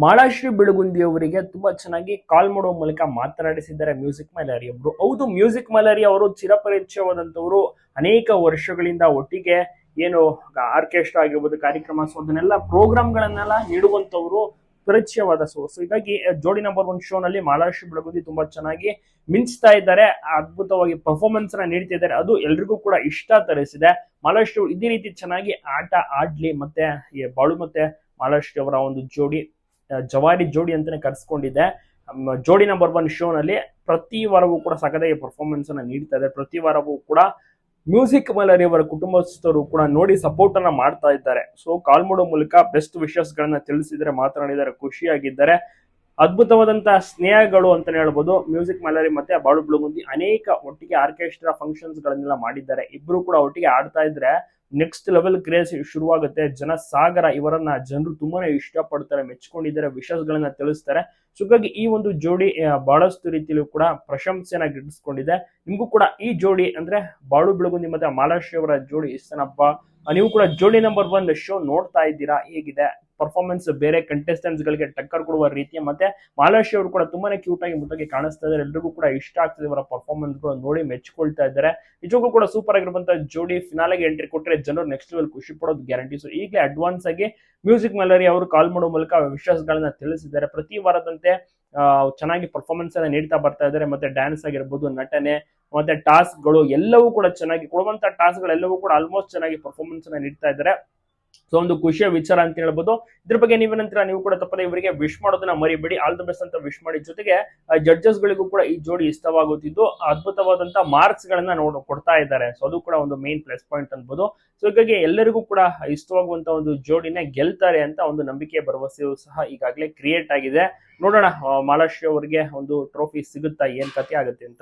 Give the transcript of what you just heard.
ಮಾಲಾಶ್ರೀ ಬೆಳಗುಂದಿ ಅವರಿಗೆ ತುಂಬಾ ಚೆನ್ನಾಗಿ ಕಾಲ್ ಮಾಡುವ ಮೂಲಕ ಮಾತನಾಡಿಸಿದ್ದಾರೆ ಮ್ಯೂಸಿಕ್ ಮೈಲಾರಿ ಅವರು. ಹೌದು, ಮ್ಯೂಸಿಕ್ ಮೈಲಾರಿ ಅವರು ಚಿರಪರಿಚಯವಾದಂತವರು. ಅನೇಕ ವರ್ಷಗಳಿಂದ ಒಟ್ಟಿಗೆ ಏನು ಆರ್ಕೆಸ್ಟ್ರಾ ಆಗಿರ್ಬೋದು, ಕಾರ್ಯಕ್ರಮ, ಸೊ ಅದನ್ನೆಲ್ಲ ಪ್ರೋಗ್ರಾಮ್ಗಳನ್ನೆಲ್ಲ ನೀಡುವಂತವರು ಪರಿಚಯವಾದ ಸೋರ್ಸ್. ಹೀಗಾಗಿ ಜೋಡಿ ನಂಬರ್ 1 ಶೋ ನಲ್ಲಿ ಮಾಲಾಶ್ರೀ ಬೆಳಗುಂದಿ ತುಂಬಾ ಚೆನ್ನಾಗಿ ಮಿಂಚ್ತಾ ಇದ್ದಾರೆ, ಅದ್ಭುತವಾಗಿ ಪರ್ಫಾರ್ಮೆನ್ಸ್ ನ ನೀಡ್ತಿದ್ದಾರೆ. ಅದು ಎಲ್ರಿಗೂ ಕೂಡ ಇಷ್ಟ ತರಿಸಿದೆ. ಮಾಲಾಶ್ರೀ ಇದೇ ರೀತಿ ಚೆನ್ನಾಗಿ ಆಟ ಆಡ್ಲಿ. ಮತ್ತೆ ಬಾಳು ಮತ್ತೆ ಮಾಲಾಶ್ರೀ ಅವರ ಒಂದು ಜೋಡಿ ಜವಾರಿ ಜೋಡಿ ಅಂತಾನೆ ಕರೆಸ್ಕೊಂಡಿದೆ. ಜೋಡಿ ನಂಬರ್ 1 ಶೋ ನಲ್ಲಿ ಪ್ರತಿ ವಾರವೂ ಕೂಡ ಸಖತ್ತಾಗಿ ಪರ್ಫಾರ್ಮೆನ್ಸ್ ಅನ್ನ ನೀಡ್ತಾ ಇದೆ. ಪ್ರತಿ ವಾರವೂ ಕೂಡ ಮ್ಯೂಸಿಕ್ ಮೈಲಾರಿ ಅವರ ಕುಟುಂಬಸ್ಥರು ಕೂಡ ನೋಡಿ ಸಪೋರ್ಟ್ ಅನ್ನ ಮಾಡ್ತಾ ಇದ್ದಾರೆ. ಸೊ ಕಾಲ್ ಮಾಡೋ ಮೂಲಕ ಬೆಸ್ಟ್ ವಿಶಸ್ ಗಳನ್ನ ತಿಳಿಸಿದರೆ, ಮಾತನಾಡಿದರೆ, ಖುಷಿಯಾಗಿದ್ದಾರೆ. ಅದ್ಭುತವಾದಂತಹ ಸ್ನೇಹಗಳು ಅಂತಾನೆ ಹೇಳ್ಬೋದು. ಮ್ಯೂಸಿಕ್ ಮೈಲಾರಿ ಮತ್ತೆ ಬಾಳು ಬೆಳಗುಂದಿ ಅನೇಕ ಒಟ್ಟಿಗೆ ಆರ್ಕೆಸ್ಟ್ರಾ ಫಂಕ್ಷನ್ಸ್ ಗಳನ್ನೆಲ್ಲ ಮಾಡಿದ್ದಾರೆ. ಇಬ್ರು ಕೂಡ ಒಟ್ಟಿಗೆ ಆಡ್ತಾ ಇದ್ರೆ ನೆಕ್ಸ್ಟ್ ಲೆವೆಲ್ ಕ್ರೇಜ್ ಶುರುವಾಗುತ್ತೆ. ಜನಸಾಗರ ಇವರನ್ನ ಜನರು ತುಂಬಾನೇ ಇಷ್ಟಪಡ್ತಾರೆ, ಮೆಚ್ಕೊಂಡಿದ್ದಾರೆ, ವಿಶಸ್ ಗಳನ್ನ ತಿಳಿಸ್ತಾರೆ. ಸೊ ಹಾಗಾಗಿ ಈ ಒಂದು ಜೋಡಿ ಬಹಳಷ್ಟು ರೀತಿಯಲ್ಲೂ ಕೂಡ ಪ್ರಶಂಸೆಯನ್ನ ಗಿಟ್ಟಿಸ್ಕೊಂಡಿದೆ. ನಿಮ್ಗೂ ಕೂಡ ಈ ಜೋಡಿ ಅಂದ್ರೆ ಬಾಳು ಬೆಳಗುಂದಿ ಮತ್ತೆ ಮಾಲಾಶ್ರೀ ಅವರ ಜೋಡಿ ಇಷ್ಟನಪ್ಪ. ನೀವು ಕೂಡ ಜೋಡಿ ನಂಬರ್ 1 ಶೋ ನೋಡ್ತಾ ಇದ್ದೀರಾ? ಹೇಗಿದೆ ಪರ್ಫಾರ್ಮೆನ್ಸ್? ಬೇರೆ ಕಂಟೆಸ್ಟೆಂಟ್ಸ್ ಗಳಿಗೆ ಟಕ್ಕರ್ ಕೊಡುವ ರೀತಿಯ ಮತ್ತೆ ಮಾಲಾಶ್ರೀ ಅವರು ಕೂಡ ತುಂಬಾನೇ ಕ್ಯೂಟ್ ಆಗಿ ಮುದ್ದಾಗಿ ಕಾಣಿಸ್ತಾ ಇದ್ದಾರೆ. ಎಲ್ರಿಗೂ ಕೂಡ ಇಷ್ಟ ಆಗ್ತದೆ ಇವರ ಪರ್ಫಾರ್ಮೆನ್ಸ್ ಗಳು ನೋಡಿ ಮೆಚ್ಕೊಳ್ತಾ ಇದ್ದಾರೆ. ನಿಜಕ್ಕೂ ಕೂಡ ಸೂಪರ್ ಆಗಿರುವಂತಹ ಜೋಡಿ. ಫಿನಾಲೆಗೆ ಎಂಟ್ರಿ ಕೊಟ್ಟರೆ ಜನರು ನೆಕ್ಸ್ಟ್ ಲೆವೆಲ್ ಖುಷಿ ಪಡೋದು ಗ್ಯಾರಂಟಿ. ಸೊ ಈಗಲೇ ಅಡ್ವಾನ್ಸ್ ಆಗಿ ಮ್ಯೂಸಿಕ್ ಮೈಲಾರಿ ಅವರು ಕಾಲ್ ಮಾಡೋ ಮೂಲಕ ವಿಶಸ್ ಗಳನ್ನ ತಿಳಿಸಿದ್ದಾರೆ. ಪ್ರತಿ ವಾರದಂತೆ ಚೆನ್ನಾಗಿ ಪರ್ಫಾರ್ಮೆನ್ಸ್ ಅನ್ನ ನೀಡ್ತಾ ಬರ್ತಾ ಇದ್ದಾರೆ. ಮತ್ತೆ ಡ್ಯಾನ್ಸ್ ಆಗಿರ್ಬೋದು, ನಟನೆ ಮತ್ತೆ ಟಾಸ್ಕ್ ಗಳು ಎಲ್ಲವೂ ಕೂಡ ಚೆನ್ನಾಗಿ ಕೊಡುವಂತ ಟಾಸ್ಕ್ ಗಳೆಲ್ಲವೂ ಕೂಡ ಆಲ್ಮೋಸ್ಟ್ ಚೆನ್ನಾಗಿ ಪರ್ಫಾರ್ಮೆನ್ಸ್ ಅನ್ನ ನೀಡ್ತಾ ಇದ್ದಾರೆ. ಸೊ ಒಂದು ಖುಷಿಯ ವಿಚಾರ ಅಂತ ಹೇಳ್ಬೋದು. ಇದ್ರ ಬಗ್ಗೆ ನೀವೇನಂತೀರಾ? ನೀವು ಕೂಡ ತಪ್ಪದೆ ಇವರಿಗೆ ವಿಶ್ ಮಾಡೋದನ್ನ ಮರಿಬೇಡಿ. ಆಲ್ ದ ಬೆಸ್ಟ್ ಅಂತ ವಿಶ್ ಮಾಡಿ. ಜೊತೆಗೆ ಜಡ್ಜಸ್ ಗಳಿಗೂ ಕೂಡ ಈ ಜೋಡಿ ಇಷ್ಟವಾಗುತ್ತಿದ್ದು ಅದ್ಭುತವಾದಂತಹ ಮಾರ್ಕ್ಸ್ ಗಳನ್ನ ಕೊಡ್ತಾ ಇದ್ದಾರೆ. ಸೊ ಅದು ಕೂಡ ಒಂದು ಮೇನ್ ಪ್ಲಸ್ ಪಾಯಿಂಟ್ ಅನ್ಬೋದು. ಸೊ ಹೀಗಾಗಿ ಎಲ್ಲರಿಗೂ ಕೂಡ ಇಷ್ಟವಾಗುವಂತ ಒಂದು ಜೋಡಿನೇ ಗೆಲ್ತಾರೆ ಅಂತ ಒಂದು ನಂಬಿಕೆ, ಭರವಸೆಯೂ ಸಹ ಈಗಾಗಲೇ ಕ್ರಿಯೇಟ್ ಆಗಿದೆ. ನೋಡೋಣ ಮಾಲಾಶ್ರೀ ಅವರಿಗೆ ಒಂದು ಟ್ರೋಫಿ ಸಿಗುತ್ತಾ, ಏನ್ ಕಥೆ ಆಗುತ್ತೆ ಅಂತ.